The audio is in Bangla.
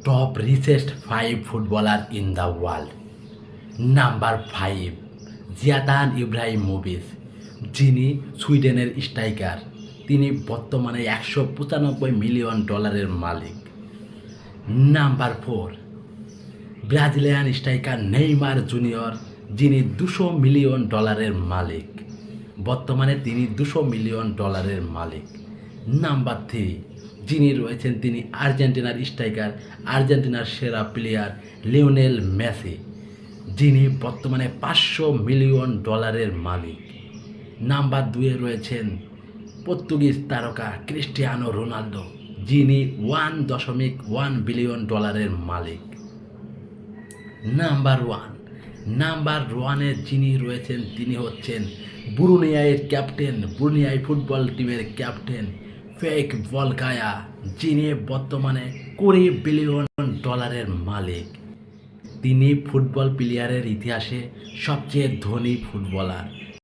Top richest 5 footballer in the world. Number 5, Zlatan Ibrahimovic, যিনি সুইডেনের স্ট্রাইকার। তিনি বর্তমানে $195 মিলিয়ন মালিক। Number 4, Brazilian striker Neymar junior, যিনি $200 মিলিয়ন মালিক। বর্তমানে তিনি $200 মিলিয়ন মালিক। নাম্বার 3, যিনি রয়েছেন তিনি আর্জেন্টিনার স্ট্রাইকার, আর্জেন্টিনার সেরা প্লেয়ার লিওনেল মেসি, যিনি বর্তমানে $500 মিলিয়ন মালিক। নাম্বার 2-এ রয়েছেন পর্তুগিজ তারকা ক্রিস্টিয়ানো রোনালদো, যিনি $1.1 বিলিয়ন মালিক। নাম্বার 1-এ যিনি রয়েছেন তিনি হচ্ছেন ব্রুনেইয়ের ক্যাপ্টেন, ব্রুনেই ফুটবল টিমের ক্যাপ্টেন পেপ গার্দিওলা, যিনি বর্তমানে $20 বিলিয়ন মালিক। তিনি ফুটবল প্লেয়ারের ইতিহাসে সবচেয়ে ধনী ফুটবলার।